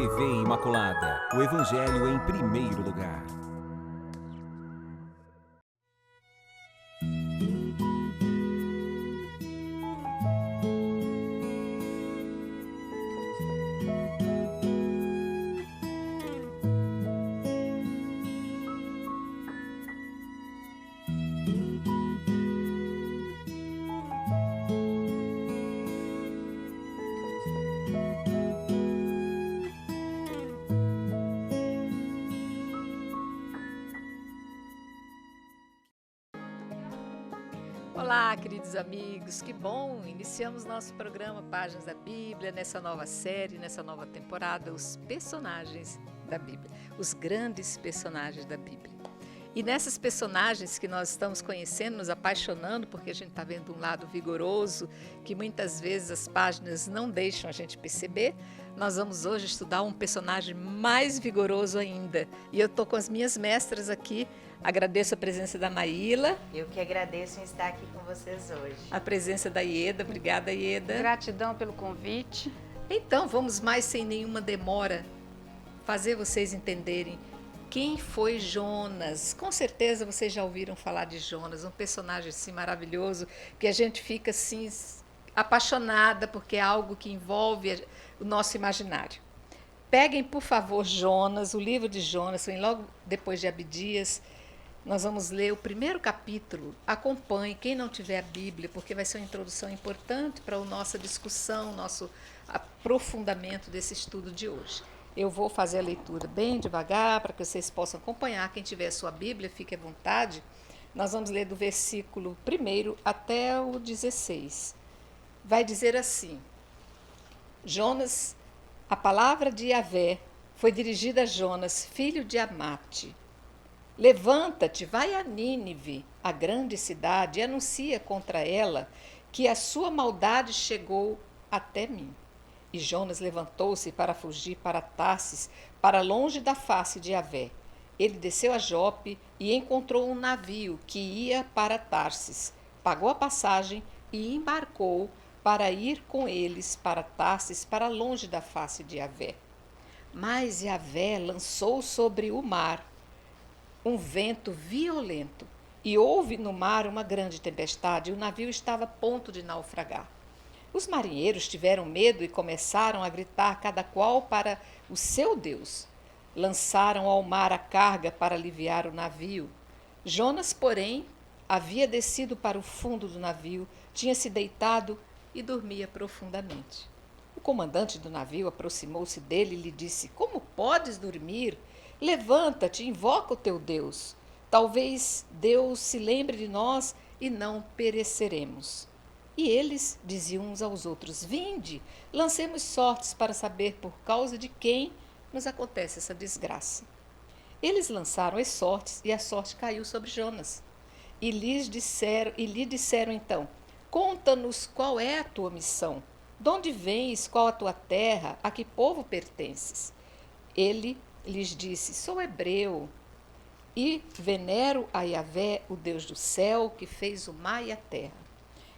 TV Imaculada, o Evangelho em primeiro lugar. Olá, queridos amigos, que bom! Iniciamos nosso programa Páginas da Bíblia, nessa nova série, nessa nova temporada, os personagens da Bíblia, os grandes personagens da Bíblia. E nessas personagens que nós estamos conhecendo, nos apaixonando, porque a gente está vendo um lado vigoroso, que muitas vezes as páginas não deixam a gente perceber, nós vamos hoje estudar um personagem mais vigoroso ainda. E eu estou com as minhas mestras aqui. Agradeço a presença da Maíla. Eu que agradeço em estar aqui com vocês hoje. A presença da Ieda. Obrigada, Ieda. Gratidão pelo convite. Então, vamos mais sem nenhuma demora fazer vocês entenderem quem foi Jonas. Com certeza vocês já ouviram falar de Jonas, um personagem assim maravilhoso, que a gente fica assim apaixonada, porque é algo que envolve o nosso imaginário. Peguem, por favor, Jonas, o livro de Jonas, vem logo depois de Abdias. Nós vamos ler o primeiro capítulo. Acompanhe, quem não tiver a Bíblia, porque vai ser uma introdução importante para a nossa discussão, nosso aprofundamento desse estudo de hoje. Eu vou fazer a leitura bem devagar, para que vocês possam acompanhar. Quem tiver a sua Bíblia, fique à vontade. Nós vamos ler do versículo 1 até o 16. Vai dizer assim: Jonas, a palavra de Yahvé foi dirigida a Jonas, filho de Amate. Levanta-te, vai a Nínive, a grande cidade, e anuncia contra ela que a sua maldade chegou até mim. E Jonas levantou-se para fugir para Tarsis, para longe da face de Yahvé. Ele desceu a Jope e encontrou um navio que ia para Tarsis. Pagou a passagem e embarcou para ir com eles para Tarsis, para longe da face de Yahvé. Mas Yahvé lançou sobre o mar um vento violento, e houve no mar uma grande tempestade, e o navio estava a ponto de naufragar. Os marinheiros tiveram medo e começaram a gritar, cada qual para o seu Deus. Lançaram ao mar a carga para aliviar o navio. Jonas, porém, havia descido para o fundo do navio, tinha se deitado e dormia profundamente. O comandante do navio aproximou-se dele e lhe disse: Como podes dormir? Levanta-te, invoca o teu Deus. Talvez Deus se lembre de nós e não pereceremos. E eles diziam uns aos outros: Vinde, lancemos sortes para saber por causa de quem nos acontece essa desgraça. Eles lançaram as sortes e a sorte caiu sobre Jonas. E lhe disseram então: Conta-nos qual é a tua missão, de onde vens, qual a tua terra, a que povo pertences. Ele lhes disse: Sou hebreu e venero a Yahvé, o Deus do céu, que fez o mar e a terra.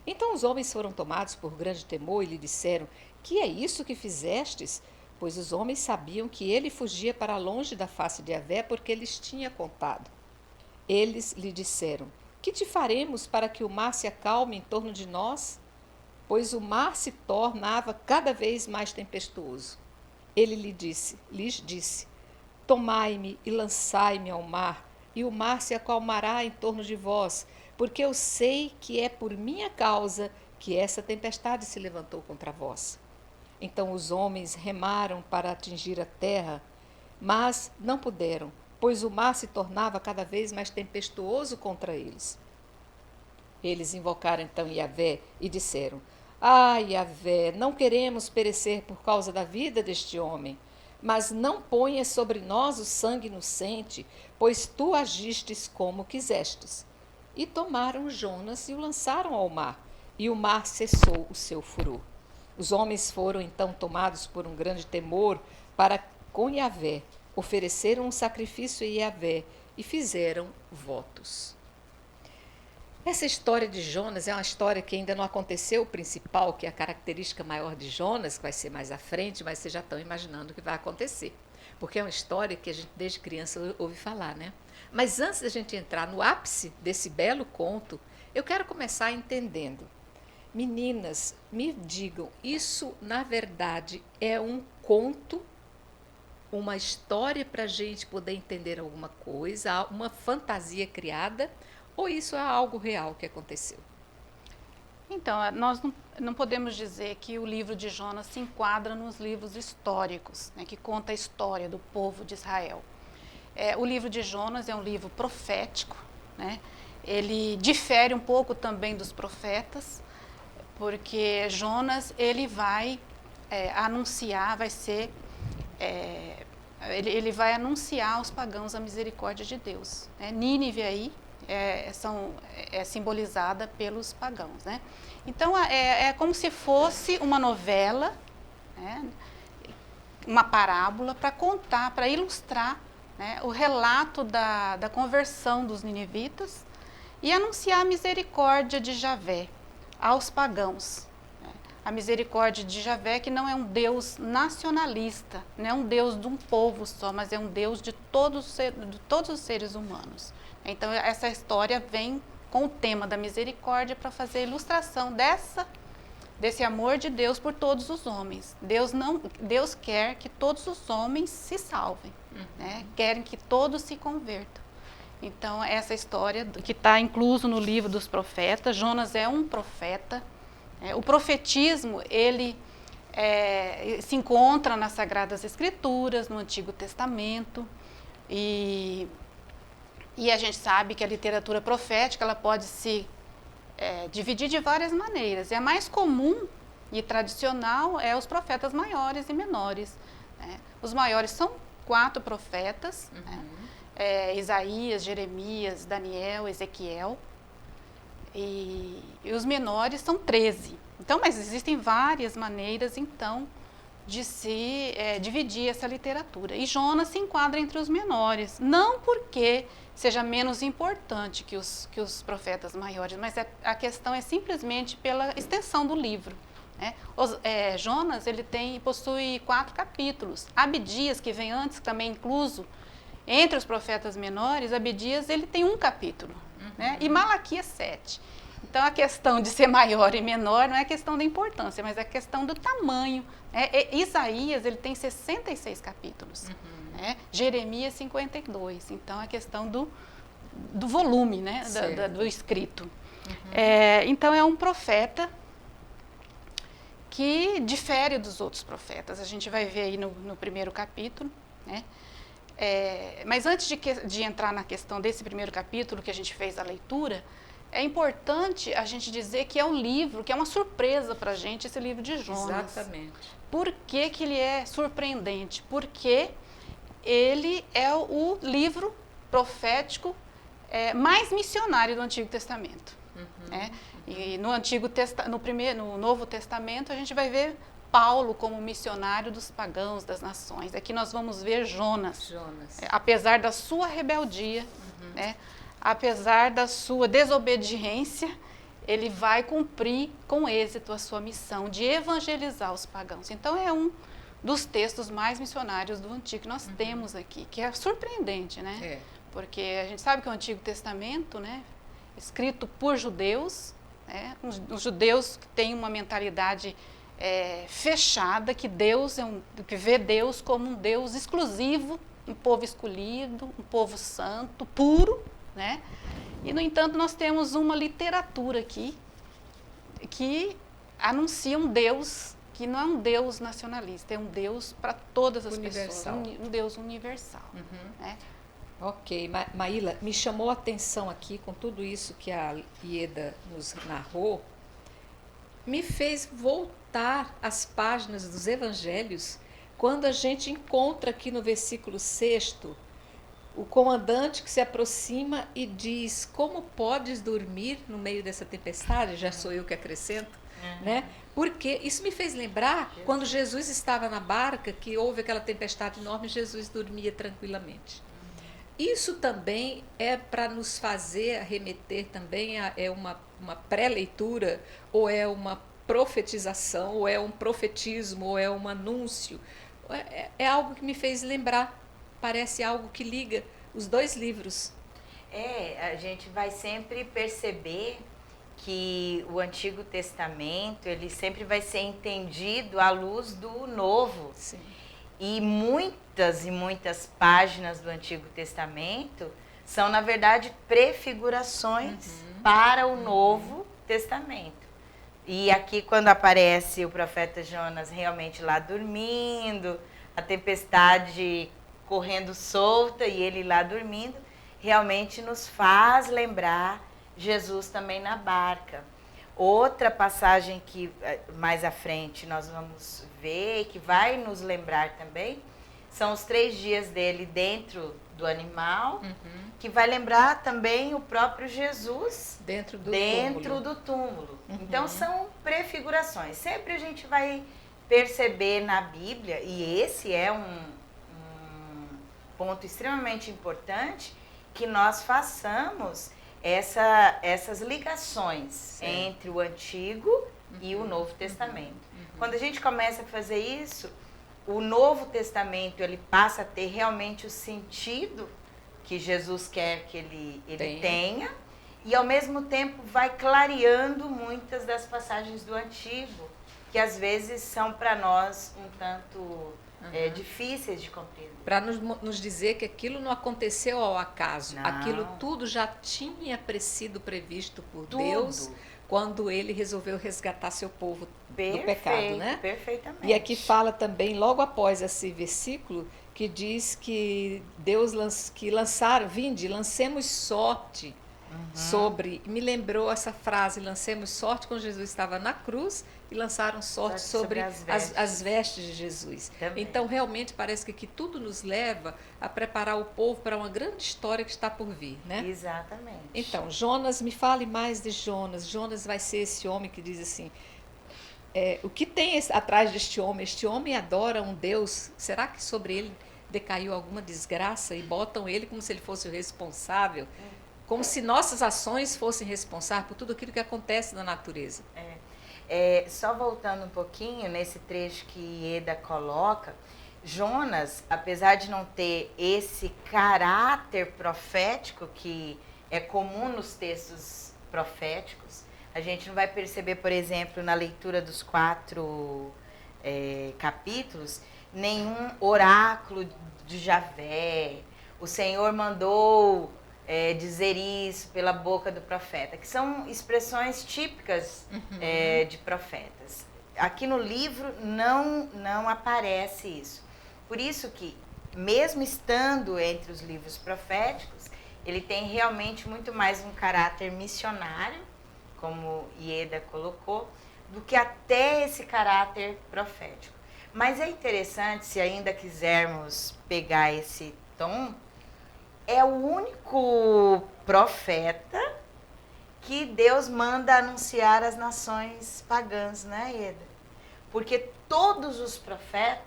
Então os homens foram tomados por grande temor e lhe disseram: Que é isso que fizestes? Pois os homens sabiam que ele fugia para longe da face de Yahvé, porque lhes tinha contado. Eles lhe disseram: Que te faremos para que o mar se acalme em torno de nós? Pois o mar se tornava cada vez mais tempestuoso. Ele lhes disse: Tomai-me e lançai-me ao mar, e o mar se acalmará em torno de vós, porque eu sei que é por minha causa que essa tempestade se levantou contra vós. Então os homens remaram para atingir a terra, mas não puderam, pois o mar se tornava cada vez mais tempestuoso contra eles. Eles invocaram então Yahvé e disseram: Yahvé, não queremos perecer por causa da vida deste homem, mas não ponhas sobre nós o sangue inocente, pois tu agistes como quisestes. E tomaram Jonas e o lançaram ao mar, e o mar cessou o seu furor. Os homens foram então tomados por um grande temor para com Yahvé, ofereceram um sacrifício a Yahvé e fizeram votos. Essa história de Jonas é uma história que ainda não aconteceu, o principal, que é a característica maior de Jonas, que vai ser mais à frente, mas vocês já estão imaginando o que vai acontecer. Porque é uma história que a gente desde criança ouve falar, né? Mas antes da gente entrar no ápice desse belo conto, eu quero começar entendendo. Meninas, me digam, isso na verdade é um conto, uma história para a gente poder entender alguma coisa, uma fantasia criada, ou isso é algo real que aconteceu? Então, nós não podemos dizer que o livro de Jonas se enquadra nos livros históricos, né, que conta a história do povo de Israel. O livro de Jonas é um livro profético, né? Ele difere um pouco também dos profetas, porque Jonas ele vai anunciar, ele vai anunciar aos pagãos a misericórdia de Deus. Nínive aí é simbolizada pelos pagãos, né? Então é como se fosse uma novela, né? Uma parábola para contar, para ilustrar, né, o relato da conversão dos ninivitas e anunciar a misericórdia de Javé aos pagãos. A misericórdia de Javé, que não é um Deus nacionalista, não é um Deus de um povo só, mas é um Deus de todos os seres humanos. Então, essa história vem com o tema da misericórdia para fazer a ilustração desse amor de Deus por todos os homens. Deus quer que todos os homens se salvem, né? Querem que todos se convertam. Então, essa história que está incluso no livro dos profetas, Jonas é um profeta. O profetismo, ele se encontra nas Sagradas Escrituras, no Antigo Testamento, e a gente sabe que a literatura profética ela pode se dividir de várias maneiras. E a mais comum e tradicional é os profetas maiores e menores, né? Os maiores são 4 profetas, né? Isaías, Jeremias, Daniel, Ezequiel. E os menores são 13. Então, mas existem várias maneiras, então, de se dividir essa literatura. E Jonas se enquadra entre os menores, não porque seja menos importante que os profetas maiores, mas a questão é simplesmente pela extensão do livro, né? Jonas ele possui 4 capítulos. Abdias, que vem antes, também incluso entre os profetas menores, Abdias ele tem 1 capítulo. Né? E Malaquias 7. Então, a questão de ser maior e menor não é questão da importância, mas é questão do tamanho. Isaías ele tem 66 capítulos, né? Jeremias 52. Então, a questão do volume, né? do escrito. Então, é um profeta que difere dos outros profetas. A gente vai ver aí no primeiro capítulo, né? Mas antes de entrar na questão desse primeiro capítulo que a gente fez a leitura, é importante a gente dizer que é um livro, que é uma surpresa para a gente, esse livro de Jonas. Exatamente. Por que ele é surpreendente? Porque ele é o livro profético mais missionário do Antigo Testamento. Né? E no Novo Testamento a gente vai ver Paulo como missionário dos pagãos, das nações. Aqui nós vamos ver Jonas. Apesar da sua rebeldia, né, apesar da sua desobediência, ele vai cumprir com êxito a sua missão de evangelizar os pagãos. Então, é um dos textos mais missionários do Antigo que nós temos aqui, que é surpreendente, né? Porque a gente sabe que o Antigo Testamento, né, escrito por judeus, né, os judeus que têm uma mentalidade fechada, que vê Deus como um Deus exclusivo, um povo escolhido, um povo santo, puro, né? E, no entanto, nós temos uma literatura aqui que anuncia um Deus que não é um Deus nacionalista, é um Deus para todas as pessoas, um Deus universal. Né? Ok, Maíla, me chamou a atenção aqui com tudo isso que a Ieda nos narrou, me fez voltar às páginas dos evangelhos, quando a gente encontra aqui no versículo 6º, o comandante que se aproxima e diz: como podes dormir no meio dessa tempestade? Já sou eu que acrescento, né? Porque isso me fez lembrar quando Jesus estava na barca, que houve aquela tempestade enorme, Jesus dormia tranquilamente. isso também é para nos fazer remeter também é uma pré-leitura, ou é uma profetização, ou é um profetismo, ou é um anúncio. É algo que me fez lembrar, parece algo que liga os dois livros. A gente vai sempre perceber que o Antigo Testamento, ele sempre vai ser entendido à luz do Novo. Sim. E muitas páginas do Antigo Testamento são, na verdade, prefigurações para o Novo Testamento. E aqui, quando aparece o profeta Jonas realmente lá dormindo, a tempestade correndo solta e ele lá dormindo, realmente nos faz lembrar Jesus também na barca. Outra passagem que mais à frente nós vamos ver, que vai nos lembrar também, são os 3 dias dele dentro do animal, que vai lembrar também o próprio Jesus dentro do túmulo. Então são prefigurações. Sempre a gente vai perceber na Bíblia, e esse é um ponto extremamente importante, que nós façamos essas ligações entre o Antigo e o Novo Testamento. Quando a gente começa a fazer isso, o Novo Testamento ele passa a ter realmente o sentido que Jesus quer que ele tenha, e ao mesmo tempo vai clareando muitas das passagens do Antigo, que às vezes são para nós um tanto difíceis de compreender. Para nos dizer que aquilo não aconteceu ao acaso. Não. Aquilo tudo já tinha sido previsto por Deus quando ele resolveu resgatar seu povo do pecado, né? Perfeitamente. E aqui fala também, logo após esse versículo, que diz que lancemos sorte sobre, me lembrou essa frase, lancemos sorte quando Jesus estava na cruz e lançaram sorte sobre as vestes de Jesus. Também. Então, realmente, parece que tudo nos leva a preparar o povo para uma grande história que está por vir, né? Exatamente. Então, Jonas, me fale mais de Jonas. Jonas vai ser esse homem que diz assim, o que tem atrás deste homem? Este homem adora um Deus, será que sobre ele decaiu alguma desgraça e botam ele como se ele fosse o responsável? Como se nossas ações fossem responsáveis por tudo aquilo que acontece na natureza. Só voltando um pouquinho nesse trecho que Ieda coloca, Jonas, apesar de não ter esse caráter profético que é comum nos textos proféticos, a gente não vai perceber, por exemplo, na leitura dos 4 capítulos, nenhum oráculo de Javé. O Senhor mandou dizer isso pela boca do profeta, que são expressões típicas de profetas. Aqui no livro não aparece isso. Por isso que, mesmo estando entre os livros proféticos, ele tem realmente muito mais um caráter missionário, como Ieda colocou, do que até esse caráter profético. Mas é interessante, se ainda quisermos pegar esse tom, é o único profeta que Deus manda anunciar às nações pagãs, né, Ieda? Porque todos os profetas,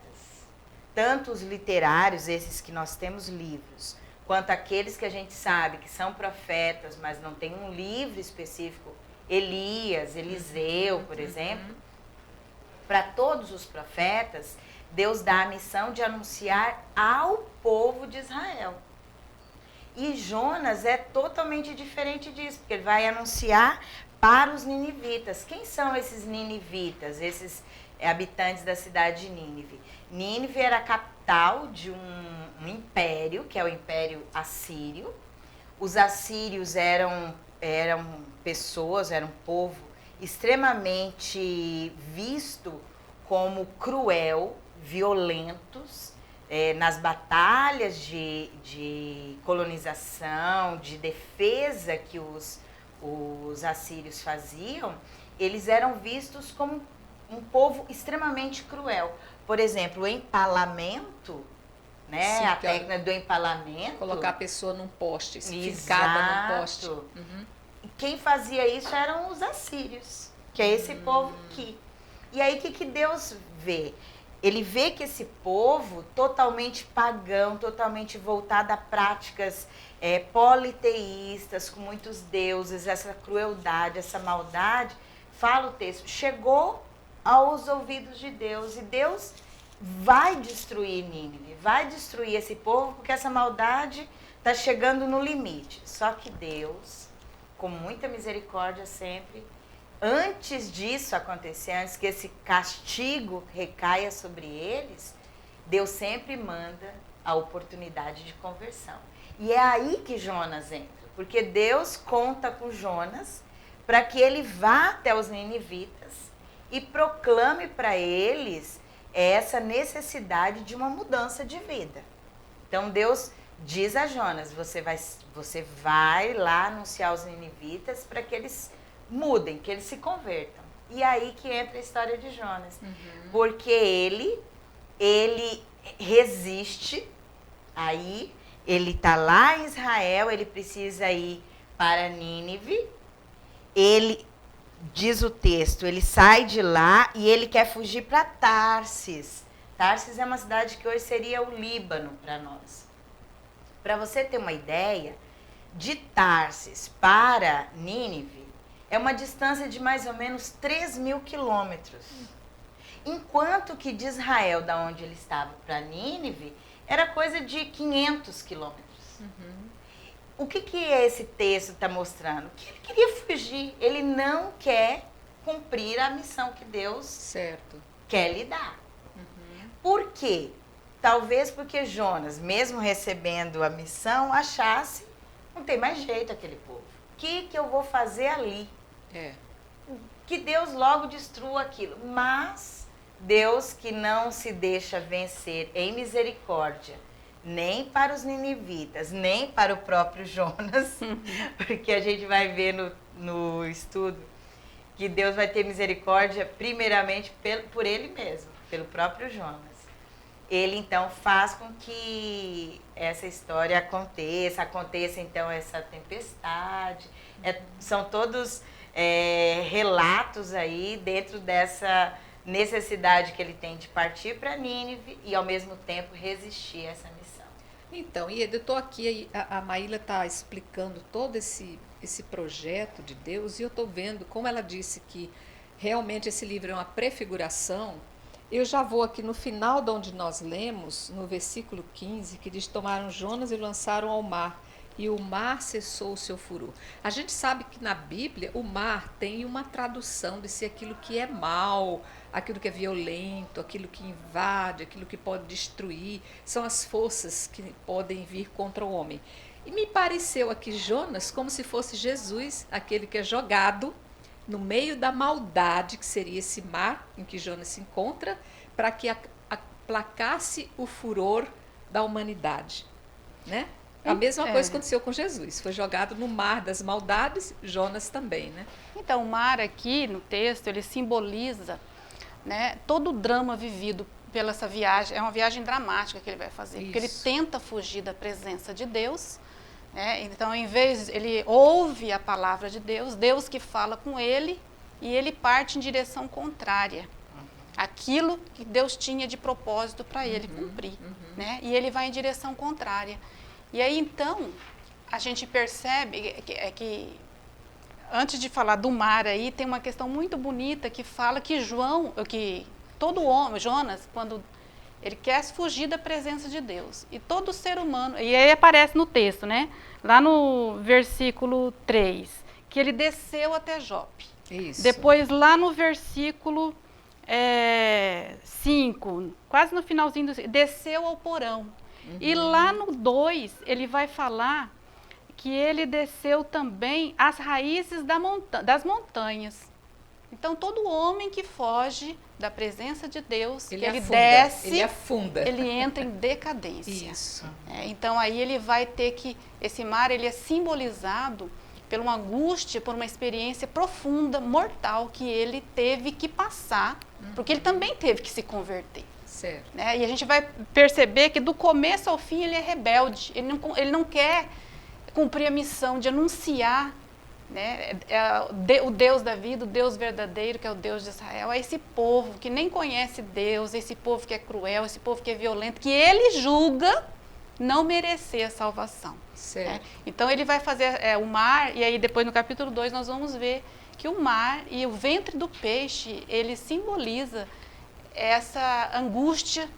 tanto os literários, esses que nós temos livros, quanto aqueles que a gente sabe que são profetas, mas não tem um livro específico, Elias, Eliseu, por exemplo, para todos os profetas, Deus dá a missão de anunciar ao povo de Israel. E Jonas é totalmente diferente disso, porque ele vai anunciar para os ninivitas. Quem são esses ninivitas, esses habitantes da cidade de Nínive? Nínive era a capital de um império, que é o Império Assírio. Os assírios eram pessoas, eram um povo extremamente visto como cruel, violentos, nas batalhas de colonização, de defesa que os assírios faziam, eles eram vistos como um povo extremamente cruel. Por exemplo, o empalamento, né? Sim, a técnica do empalamento. Colocar a pessoa num poste, ficada num poste. Quem fazia isso eram os assírios, que é esse povo aqui. E aí, o que Deus vê? ele vê que esse povo totalmente pagão, totalmente voltado a práticas politeístas, com muitos deuses, essa crueldade, essa maldade, fala o texto, chegou aos ouvidos de Deus, e Deus vai destruir Nínive, vai destruir esse povo, porque essa maldade está chegando no limite. Só que Deus, com muita misericórdia sempre, antes disso acontecer, antes que esse castigo recaia sobre eles, Deus sempre manda a oportunidade de conversão. E é aí que Jonas entra, porque Deus conta com Jonas para que ele vá até os ninivitas e proclame para eles essa necessidade de uma mudança de vida. Então Deus diz a Jonas, você vai lá anunciar aos ninivitas para que eles mudem, que eles se convertam. E aí que entra a história de Jonas. Porque ele resiste, aí ele está lá em Israel, ele precisa ir para Nínive, ele, diz o texto, ele sai de lá e ele quer fugir para Tarsis. Tarsis é uma cidade que hoje seria o Líbano para nós. Para você ter uma ideia, de Tarsis para Nínive, é uma distância de mais ou menos 3.000 quilômetros. Enquanto que de Israel, da onde ele estava, para Nínive, era coisa de 500 quilômetros. O que esse texto está mostrando? Que ele queria fugir, ele não quer cumprir a missão que Deus quer lhe dar. Por quê? Talvez porque Jonas, mesmo recebendo a missão, achasse, não tem mais jeito aquele povo. O que eu vou fazer ali? Que Deus logo destrua aquilo. Mas Deus, que não se deixa vencer em misericórdia, nem para os ninivitas, nem para o próprio Jonas, porque a gente vai ver no estudo que Deus vai ter misericórdia primeiramente por ele mesmo, pelo próprio Jonas. Ele então faz com que essa história aconteça então essa tempestade. São todos relatos aí dentro dessa necessidade que ele tem de partir para Nínive e ao mesmo tempo resistir a essa missão. Então, e eu estou aqui, a Maíla está explicando todo esse projeto de Deus, e eu estou vendo, como ela disse que realmente esse livro é uma prefiguração. Eu já vou aqui no final de onde nós lemos, no versículo 15, que diz: tomaram Jonas e lançaram ao mar, e o mar cessou o seu furor. A gente sabe que na Bíblia o mar tem uma tradução de ser aquilo que é mal, aquilo que é violento, aquilo que invade, aquilo que pode destruir. São as forças que podem vir contra o homem. E me pareceu aqui Jonas como se fosse Jesus, aquele que é jogado no meio da maldade, que seria esse mar em que Jonas se encontra, para que aplacasse o furor da humanidade, né? A mesma coisa aconteceu com Jesus, foi jogado no mar das maldades, Jonas também, né? Então, o mar aqui no texto, ele simboliza, né, todo o drama vivido pela essa viagem. É uma viagem dramática que ele vai fazer, porque ele tenta fugir da presença de Deus, né? Então, em vez, ele ouve a palavra de Deus, Deus que fala com ele, e ele parte em direção contrária àquilo que Deus tinha de propósito para ele cumprir, né? E ele vai em direção contrária. E aí, então, a gente percebe que antes de falar do mar aí, tem uma questão muito bonita que fala que todo homem, Jonas, quando ele quer fugir da presença de Deus, e todo ser humano, e aí aparece no texto, né? Lá no versículo 3, que ele desceu até Jope. Isso. Depois, lá no versículo 5, quase no finalzinho, desceu ao porão. E lá no 2, ele vai falar que ele desceu também às raízes das montanhas. Então, todo homem que foge da presença de Deus, ele desce, ele afunda. Ele entra em decadência. Isso. Então, aí ele vai ter que... Esse mar, ele é simbolizado por uma angústia, por uma experiência profunda, mortal, que ele teve que passar, porque ele também teve que se converter. Certo. Né? E a gente vai perceber que do começo ao fim ele é rebelde, ele não quer cumprir a missão de anunciar né? O Deus da vida, o Deus verdadeiro, que é o Deus de Israel, é esse povo que nem conhece Deus, esse povo que é cruel, esse povo que é violento, que ele julga não merecer a salvação. Né? Então ele vai fazer o mar, e aí depois no capítulo 2 nós vamos ver que o mar e o ventre do peixe, ele simboliza essa angústia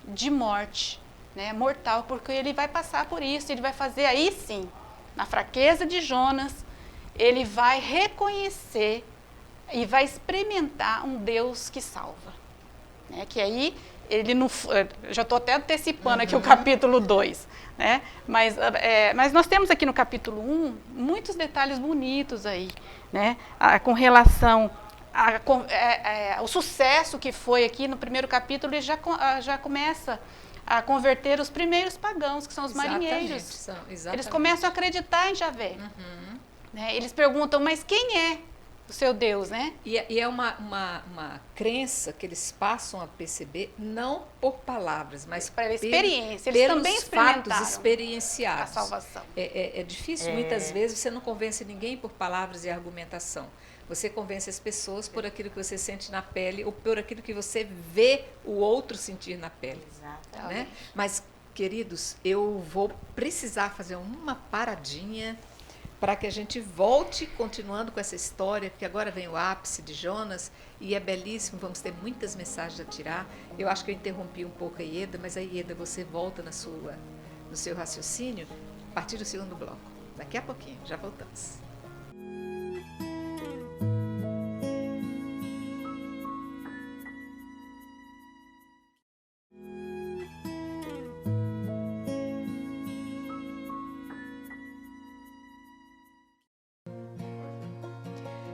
de morte, né, mortal, porque ele vai passar por isso, ele vai fazer aí sim, na fraqueza de Jonas, ele vai reconhecer e vai experimentar um Deus que salva. Né, que aí, ele não, já estou até antecipando aqui o capítulo 2, né, mas nós temos aqui no capítulo 1 muitos detalhes bonitos aí, né, com relação o sucesso que foi aqui no primeiro capítulo, ele já começa a converter os primeiros pagãos, que são os marinheiros. Eles começam a acreditar em Javé. Né? Eles perguntam, mas quem é o seu Deus, né? E é uma crença que eles passam a perceber, não por palavras, mas pela experiência. Eles também experimentaram fatos experienciados. A salvação. É difícil, muitas vezes, você não convence ninguém por palavras e argumentação. Você convence as pessoas por aquilo que você sente na pele ou por aquilo que você vê o outro sentir na pele. Exatamente. Né? Mas, queridos, eu vou precisar fazer uma paradinha para que a gente volte continuando com essa história, porque agora vem o ápice de Jonas e é belíssimo, vamos ter muitas mensagens a tirar. Eu acho que eu interrompi um pouco a Ieda, mas a Ieda, você volta no seu raciocínio a partir do segundo bloco. Daqui a pouquinho, já voltamos.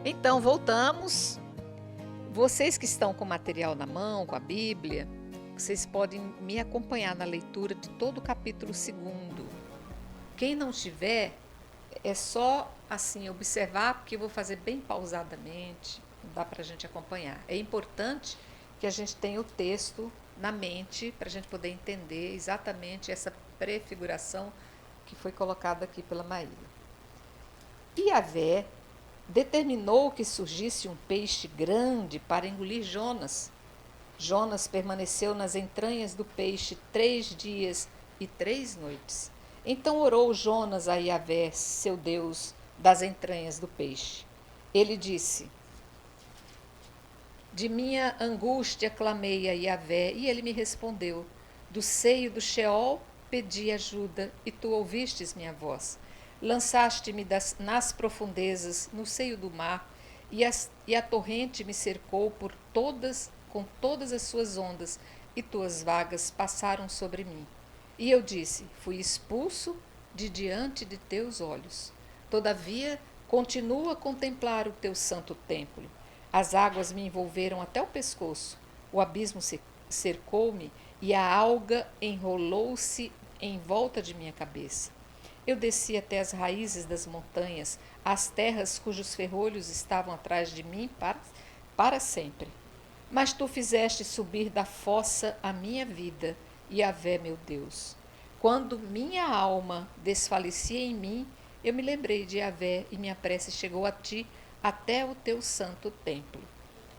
Então, voltamos. Vocês que estão com o material na mão, com a Bíblia, vocês podem me acompanhar na leitura de todo o capítulo 2. Quem não tiver, é só assim observar, porque eu vou fazer bem pausadamente, não dá para a gente acompanhar. É importante que a gente tenha o texto na mente para a gente poder entender exatamente essa prefiguração que foi colocada aqui pela Maíra. Yahvé determinou que surgisse um peixe grande para engolir Jonas. Jonas permaneceu nas entranhas do peixe 3 dias e 3 noites. Então orou Jonas a Yahvé, seu Deus, das entranhas do peixe. Ele disse: de minha angústia clamei a Yahvé, e ele me respondeu. Do seio do Sheol pedi ajuda, e tu ouvistes minha voz. Lançaste-me nas profundezas, no seio do mar, e a torrente me cercou com todas as suas ondas, e tuas vagas passaram sobre mim. E eu disse: fui expulso de diante de teus olhos. Todavia, continuo a contemplar o teu santo templo. As águas me envolveram até o pescoço, o abismo cercou-me, e a alga enrolou-se em volta de minha cabeça. Eu desci até as raízes das montanhas, as terras cujos ferrolhos estavam atrás de mim para sempre. Mas tu fizeste subir da fossa a minha vida, Yahvé, meu Deus. Quando minha alma desfalecia em mim, eu me lembrei de Yahvé, e minha prece chegou a ti até o teu santo templo.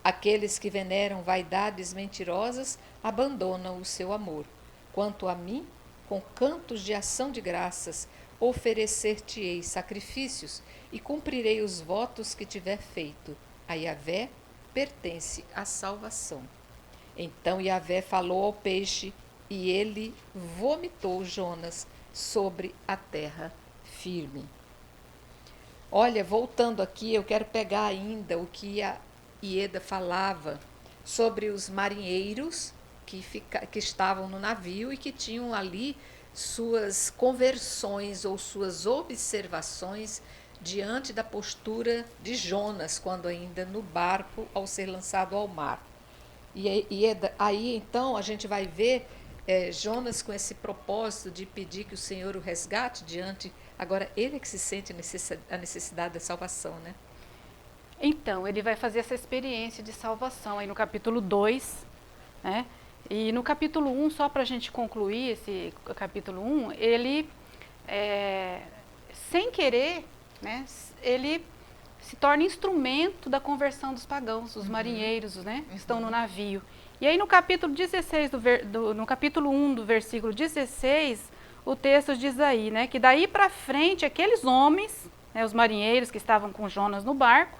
Aqueles que veneram vaidades mentirosas abandonam o seu amor. Quanto a mim, com cantos de ação de graças, oferecer-te-ei sacrifícios e cumprirei os votos que tiver feito. A Yahvé pertence a salvação. Então Yahvé falou ao peixe, e ele vomitou Jonas sobre a terra firme. Olha, voltando aqui, eu quero pegar ainda o que a Ieda falava sobre os marinheiros que estavam no navio e que tinham ali suas conversões ou suas observações diante da postura de Jonas, quando ainda no barco, ao ser lançado ao mar. E aí então a gente vai ver Jonas com esse propósito de pedir que o Senhor o resgate diante. Agora, ele é que se sente a necessidade da salvação, né? Então, ele vai fazer essa experiência de salvação aí no capítulo 2, né? E no capítulo 1, só para a gente concluir esse capítulo 1, ele, sem querer, né, ele se torna instrumento da conversão dos pagãos, os marinheiros, né, que estão no navio. E aí no capítulo 16, no capítulo 1 do versículo 16, o texto diz aí, né, que daí para frente aqueles homens, né, os marinheiros que estavam com Jonas no barco,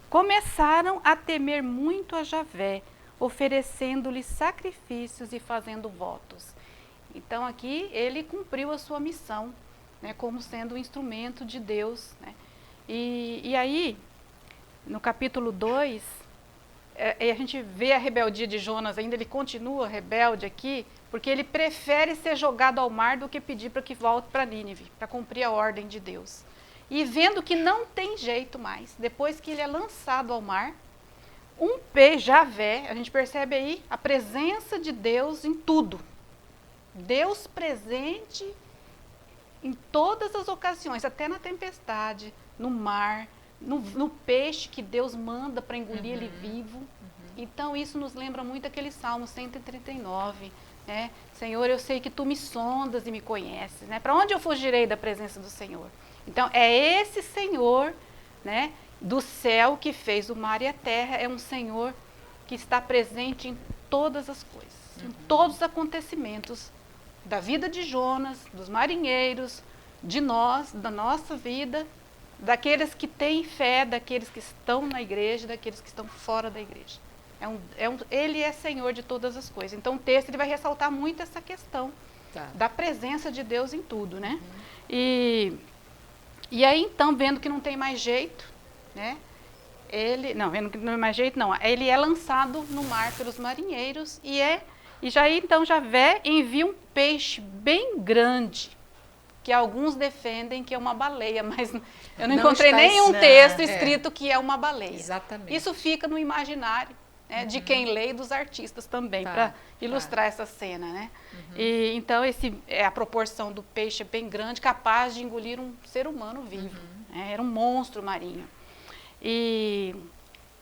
começaram a temer muito a Javé, oferecendo-lhe sacrifícios e fazendo votos. Então aqui ele cumpriu a sua missão, né, como sendo um instrumento de Deus, né. E aí, no capítulo 2, a gente vê a rebeldia de Jonas ainda, ele continua rebelde aqui, porque ele prefere ser jogado ao mar do que pedir para que volte para Nínive, para cumprir a ordem de Deus. E vendo que não tem jeito mais, depois que ele é lançado ao mar, um peixe, Javé, a gente percebe aí a presença de Deus em tudo. Deus presente em todas as ocasiões, até na tempestade, no mar, no peixe que Deus manda para engolir ele vivo. Então isso nos lembra muito aquele Salmo 139, né? Senhor, eu sei que tu me sondas e me conheces, né? Para onde eu fugirei da presença do Senhor? Então é esse Senhor, né, do céu que fez o mar e a terra, é um Senhor que está presente em todas as coisas, em todos os acontecimentos da vida de Jonas, dos marinheiros, de nós, da nossa vida, daqueles que têm fé, daqueles que estão na igreja, daqueles que estão fora da igreja. Ele é Senhor de todas as coisas. Então o texto ele vai ressaltar muito essa questão da presença de Deus em tudo, né? E aí então, vendo que não tem mais jeito, né? Vendo que não tem mais jeito, não. Ele é lançado no mar pelos marinheiros e já então Javé envia um peixe bem grande, que alguns defendem que é uma baleia, mas eu não encontrei nenhum texto escrito que é uma baleia. Exatamente. Isso fica no imaginário, né, de quem lê e dos artistas também, para ilustrar essa cena, né? E, então, a proporção do peixe é bem grande, capaz de engolir um ser humano vivo. Né? Era um monstro marinho. E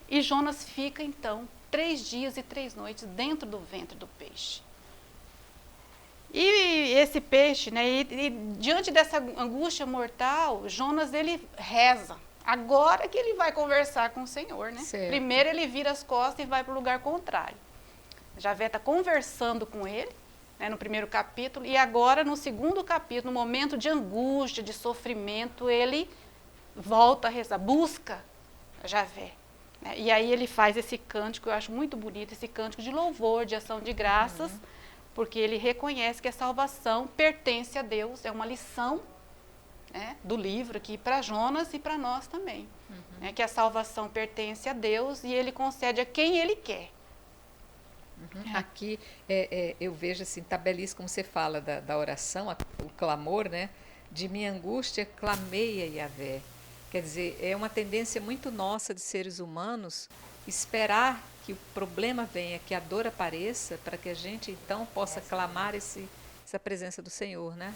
Jonas fica, então, 3 dias e 3 noites dentro do ventre do peixe. E esse peixe, né, e diante dessa angústia mortal, Jonas ele reza. Agora que ele vai conversar com o Senhor, né? Certo. Primeiro ele vira as costas e vai para o lugar contrário. Javé está conversando com ele, né, no primeiro capítulo, e agora no segundo capítulo, no momento de angústia, de sofrimento, ele volta a rezar, busca Javé. Né? E aí ele faz esse cântico, eu acho muito bonito, esse cântico de louvor, de ação de graças, porque ele reconhece que a salvação pertence a Deus, é uma lição, né, do livro aqui para Jonas e para nós também. Né, que a salvação pertence a Deus e ele concede a quem ele quer. Aqui eu vejo assim, tá belíssimo como você fala da oração, o clamor, né? De minha angústia clamei a Yahvé. Quer dizer, é uma tendência muito nossa de seres humanos esperar que o problema venha, que a dor apareça, para que a gente então possa clamar essa presença do Senhor, né?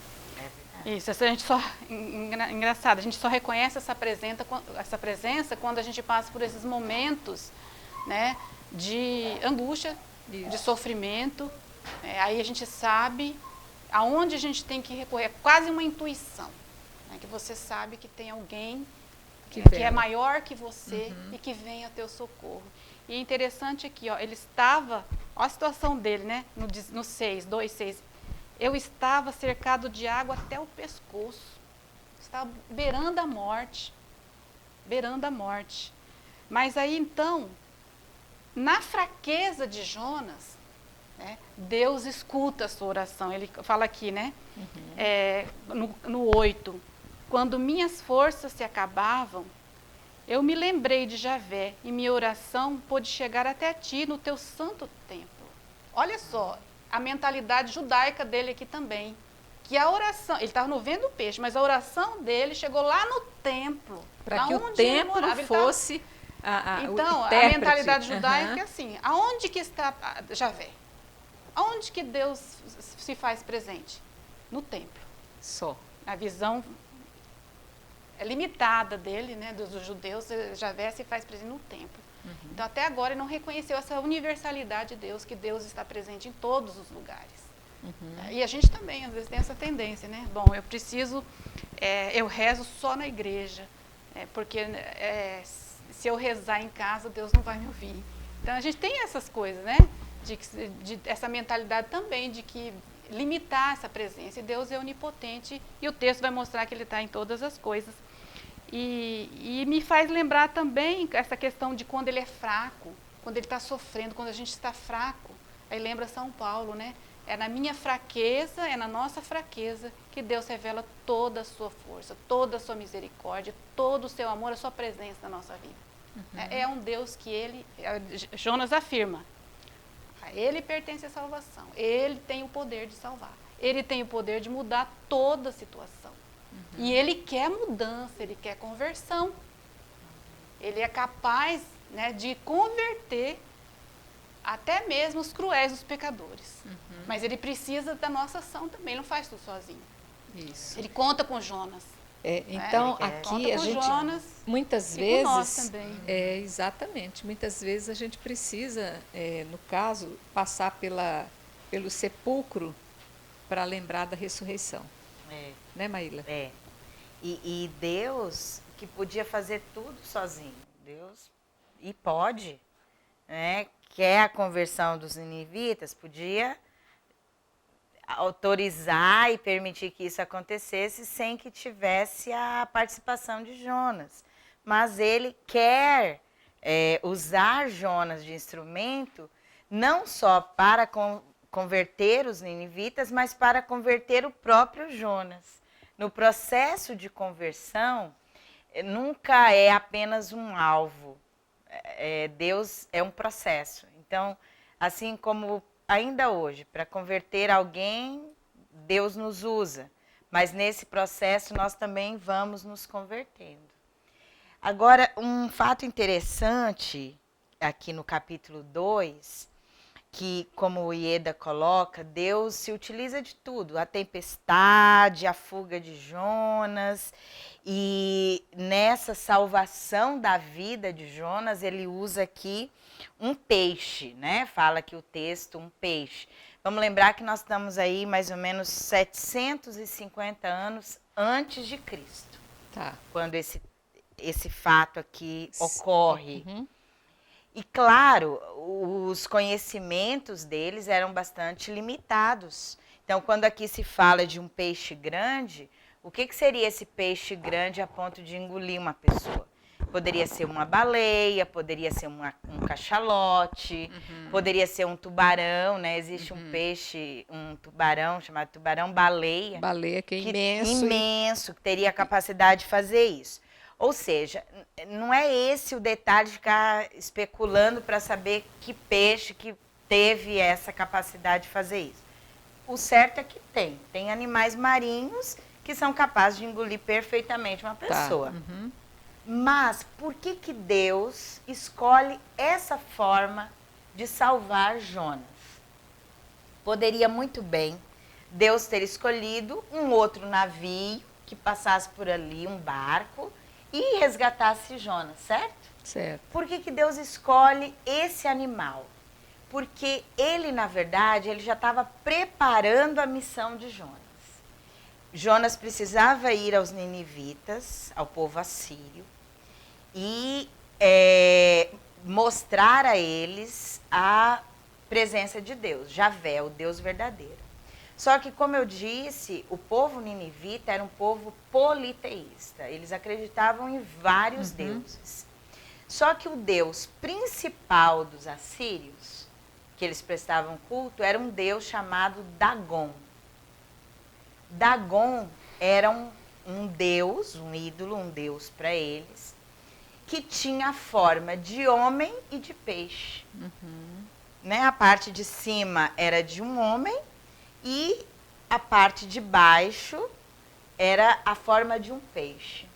Isso, a gente só, engraçado, a gente só reconhece essa presença quando a gente passa por esses momentos, né, de angústia, de sofrimento, aí a gente sabe aonde a gente tem que recorrer, é quase uma intuição, né, que você sabe que tem alguém que é maior que você e que vem a teu socorro. E é interessante aqui, ó, ele estava, ó a situação dele, né, no 6, 2:6, eu estava cercado de água até o pescoço, estava beirando a morte, Mas aí então, na fraqueza de Jonas, né, Deus escuta a sua oração. Ele fala aqui, né, no 8, quando minhas forças se acabavam, eu me lembrei de Javé e minha oração pôde chegar até ti no teu santo templo. Olha só, a mentalidade judaica dele aqui também, que a oração, ele estava no vento do peixe, mas a oração dele chegou lá no templo. Para que o templo fosse então, a mentalidade judaica é assim, aonde que está Javé? Aonde que Deus se faz presente? No templo. Só. A visão é limitada dele, né, dos judeus, Javé se faz presente no templo. Então, até agora, ele não reconheceu essa universalidade de Deus, que Deus está presente em todos os lugares. E a gente também, às vezes, tem essa tendência, né? Bom, eu rezo só na igreja, porque se eu rezar em casa, Deus não vai me ouvir. Então a gente tem essas coisas, né? Essa mentalidade também de que limitar essa presença. E Deus é onipotente e o texto vai mostrar que Ele está em todas as coisas. E me faz lembrar também essa questão de quando Ele é fraco, quando Ele está sofrendo, quando a gente está fraco. Aí lembra São Paulo, né? É na minha fraqueza, é na nossa fraqueza que Deus revela toda a sua força, toda a sua misericórdia, todo o seu amor, a sua presença na nossa vida. É um Deus que Jonas afirma, a Ele pertence a salvação, Ele tem o poder de salvar, Ele tem o poder de mudar toda a situação. E Ele quer mudança, Ele quer conversão. Ele é capaz, né, de converter até mesmo os cruéis, os pecadores. Mas Ele precisa da nossa ação também, Ele não faz tudo sozinho. Isso. Ele conta com Jonas. Então, aqui a gente, Jonas, muitas e com nós vezes, também. Exatamente, muitas vezes a gente precisa, no caso, passar pelo sepulcro para lembrar da ressurreição. Né, Maíla? E Deus, que podia fazer tudo sozinho, Deus, e pode, né, quer a conversão dos ninivitas, podia autorizar e permitir que isso acontecesse sem que tivesse a participação de Jonas. Mas Ele quer usar Jonas de instrumento, não só para converter os ninivitas, mas para converter o próprio Jonas. No processo de conversão, nunca é apenas um alvo. Deus é um processo. Então, assim como ainda hoje, para converter alguém, Deus nos usa. Mas nesse processo nós também vamos nos convertendo. Agora, um fato interessante aqui no capítulo 2, que, como o Ieda coloca, Deus se utiliza de tudo. A tempestade, a fuga de Jonas. E nessa salvação da vida de Jonas, ele usa aqui um peixe, né? Fala aqui o texto, um peixe. Vamos lembrar que nós estamos aí mais ou menos 750 anos antes de Cristo. Tá. Quando esse fato aqui ocorre. E claro, os conhecimentos deles eram bastante limitados. Então, quando aqui se fala de um peixe grande, o que seria esse peixe grande a ponto de engolir uma pessoa? Poderia ser uma baleia, poderia ser um cachalote, poderia ser um tubarão, né? Existe um peixe, um tubarão chamado tubarão-baleia. Baleia que é imenso. Imenso, que teria a capacidade de fazer isso. Ou seja, não é esse o detalhe de ficar especulando para saber que peixe que teve essa capacidade de fazer isso. O certo é que tem animais marinhos que são capazes de engolir perfeitamente uma pessoa. Mas por que Deus escolhe essa forma de salvar Jonas? Poderia muito bem Deus ter escolhido um outro navio que passasse por ali, um barco, e resgatasse Jonas, certo? Certo. Por que Deus escolhe esse animal? Porque ele, na verdade, ele já estava preparando a missão de Jonas. Jonas precisava ir aos ninivitas, ao povo assírio, e mostrar a eles a presença de Deus, Javé, o Deus verdadeiro. Só que, como eu disse, o povo ninivita era um povo politeísta. Eles acreditavam em vários deuses. Só que o deus principal dos assírios, que eles prestavam culto, era um deus chamado Dagon. Dagon era um deus, um ídolo, um deus para eles, que tinha a forma de homem e de peixe. Né? A parte de cima era de um homem e a parte de baixo era a forma de um peixe.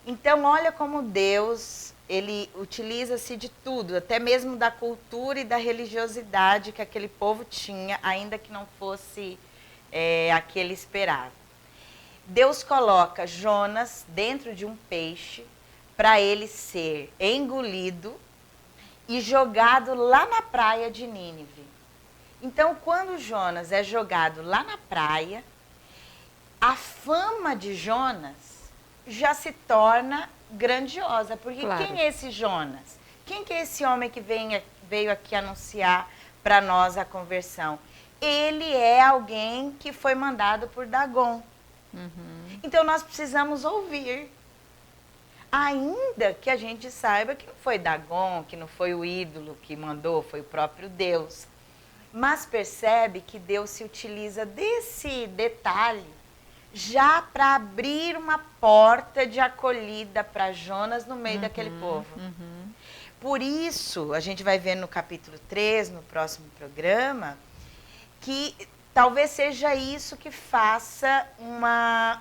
Então, olha como Deus, ele utiliza-se de tudo, até mesmo da cultura e da religiosidade que aquele povo tinha, ainda que não fosse a que ele esperava. Deus coloca Jonas dentro de um peixe para ele ser engolido e jogado lá na praia de Nínive. Então, quando Jonas é jogado lá na praia, a fama de Jonas já se torna grandiosa, porque Claro. quem é esse Jonas? Quem que é esse homem que veio aqui anunciar para nós a conversão? Ele é alguém que foi mandado por Dagon. Então nós precisamos ouvir. Ainda que a gente saiba que não foi Dagon, que não foi o ídolo que mandou, foi o próprio Deus. Mas percebe que Deus se utiliza desse detalhe já para abrir uma porta de acolhida para Jonas no meio daquele povo. Por isso, a gente vai ver no capítulo 3, no próximo programa, que talvez seja isso que faça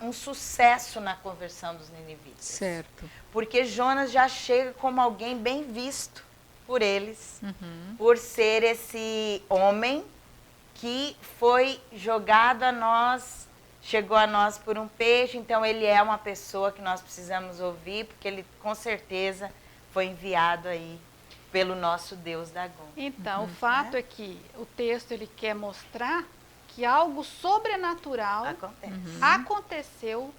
um sucesso na conversão dos ninivitas. Certo. Porque Jonas já chega como alguém bem visto por eles, por ser esse homem que foi jogado a nós, chegou a nós por um peixe, então ele é uma pessoa que nós precisamos ouvir, porque ele com certeza foi enviado aí pelo nosso Deus Dagon. Então, o fato é que o texto ele quer mostrar que algo sobrenatural aconteceu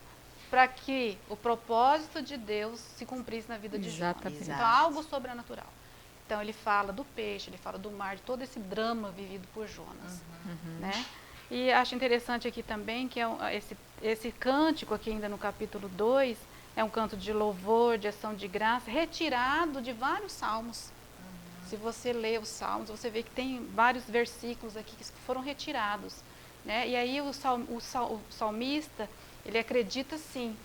para que o propósito de Deus se cumprisse na vida de Jonas. Exatamente. Então, algo sobrenatural. Então, ele fala do peixe, ele fala do mar, de todo esse drama vivido por Jonas. Né? E acho interessante aqui também que esse cântico aqui ainda no capítulo 2 é um canto de louvor, de ação de graça, retirado de vários salmos. Se você lê os salmos, você vê que tem vários versículos aqui que foram retirados. Né? E aí o salmista, ele acredita sim,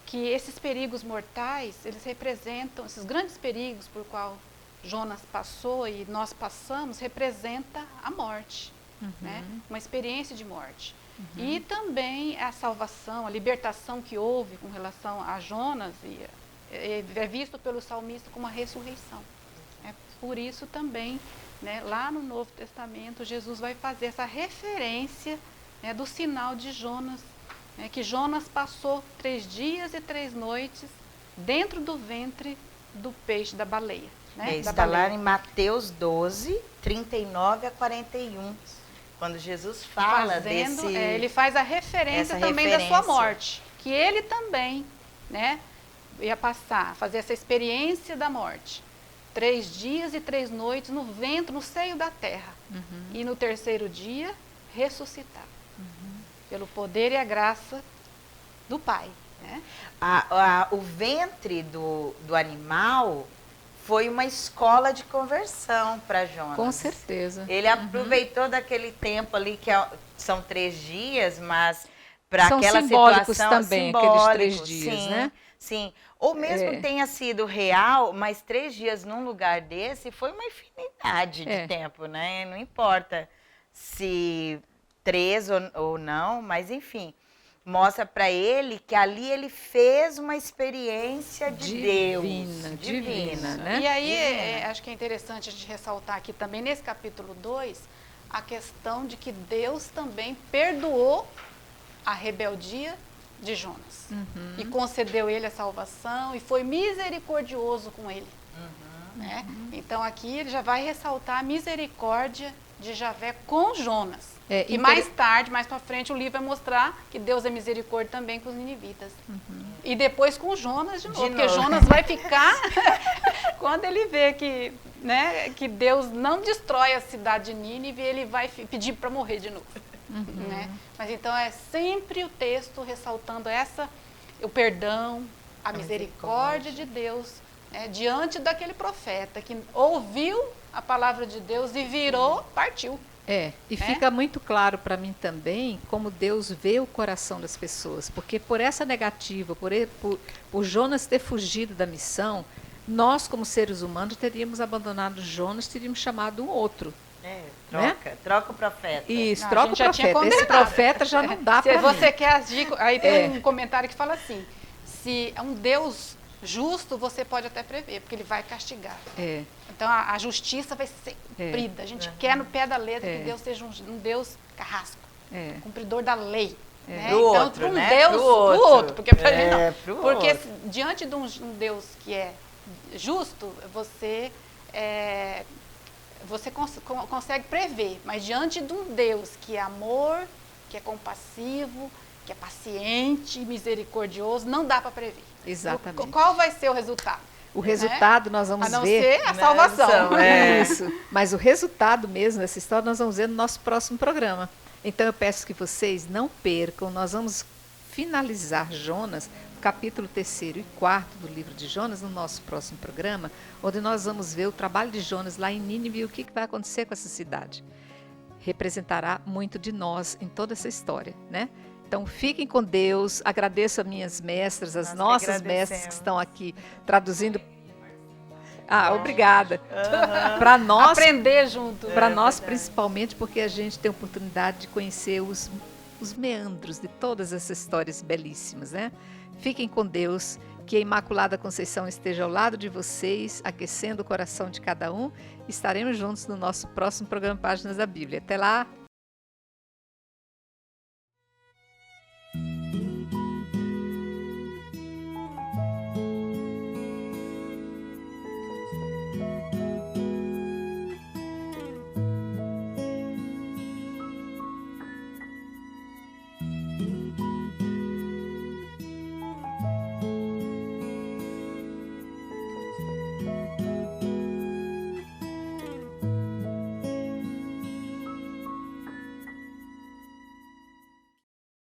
que esses perigos mortais, eles representam, esses grandes perigos por qual Jonas passou e nós passamos, representa a morte, né? Uma experiência de morte. E também a salvação, a libertação que houve com relação a Jonas, é visto pelo salmista como a ressurreição. Por isso também, né, lá no Novo Testamento, Jesus vai fazer essa referência, né, do sinal de Jonas, né, que Jonas passou 3 dias e 3 noites dentro do ventre do peixe, da baleia. Né, Está lá em Mateus 12, 39 a 41. Quando Jesus fala desse... ele faz a referência também da sua morte. Que ele também, né, ia fazer essa experiência da morte. 3 dias e 3 noites no ventre, no seio da terra. E no 3º dia, ressuscitar. Pelo poder e a graça do Pai. Né? O ventre do animal foi uma escola de conversão para Jonas. Com certeza. Ele aproveitou daquele tempo ali, que são 3 dias, mas para aquela simbólicos situação... também, aqueles 3 dias, sim, né? Sim. Ou mesmo que tenha sido real, mas 3 dias num lugar desse foi uma infinidade de tempo, né? Não importa se 3 ou não, mas enfim... Mostra para ele que ali ele fez uma experiência de Deus. Divina, né? E aí, acho que é interessante a gente ressaltar aqui também, nesse capítulo 2, a questão de que Deus também perdoou a rebeldia de Jonas. E concedeu ele a salvação e foi misericordioso com ele. Né? Então, aqui ele já vai ressaltar a misericórdia de Javé com Jonas. E mais tarde, mais para frente, o livro vai mostrar que Deus é misericórdia também com os ninivitas. E depois com Jonas de novo, porque Jonas vai ficar, quando ele vê que, né, que Deus não destrói a cidade de Nínive, ele vai pedir para morrer de novo. Né? Mas então é sempre o texto ressaltando o perdão, a misericórdia de Deus, né, diante daquele profeta que ouviu a palavra de Deus e virou, partiu. E fica muito claro para mim também como Deus vê o coração das pessoas, porque por essa negativa, por Jonas ter fugido da missão, nós como seres humanos teríamos abandonado Jonas, teríamos chamado um outro. Troca o profeta. Isso, troca o profeta. Esse profeta já não dá para mim. Se você quer as dicas, aí tem um comentário que fala assim, se é um Deus justo, você pode até prever, porque ele vai castigar. Então, a justiça vai ser cumprida. A gente quer no pé da letra que Deus seja um Deus carrasco, cumpridor da lei. Né? Pro então, outro, para um né? Deus, pro outro, porque para gente não. Porque outro. Diante de um Deus que é justo, você consegue prever, mas diante de um Deus que é amor, que é compassivo, que é paciente e misericordioso, não dá para prever. Exatamente. Qual vai ser o resultado? O resultado nós vamos A não ver... ser a salvação. Isso. Mas o resultado mesmo dessa história nós vamos ver no nosso próximo programa. Então eu peço que vocês não percam, nós vamos finalizar Jonas, capítulo 3º e 4º do livro de Jonas, no nosso próximo programa, onde nós vamos ver o trabalho de Jonas lá em Nínive e o que vai acontecer com essa cidade. Representará muito de nós em toda essa história, né? Então, fiquem com Deus. Agradeço as minhas mestras, as nossas mestras que estão aqui traduzindo. Obrigada. Para nós, aprender junto. Para nós, principalmente, porque a gente tem a oportunidade de conhecer os meandros de todas essas histórias belíssimas, né? Fiquem com Deus. Que a Imaculada Conceição esteja ao lado de vocês, aquecendo o coração de cada um. Estaremos juntos no nosso próximo programa Páginas da Bíblia. Até lá!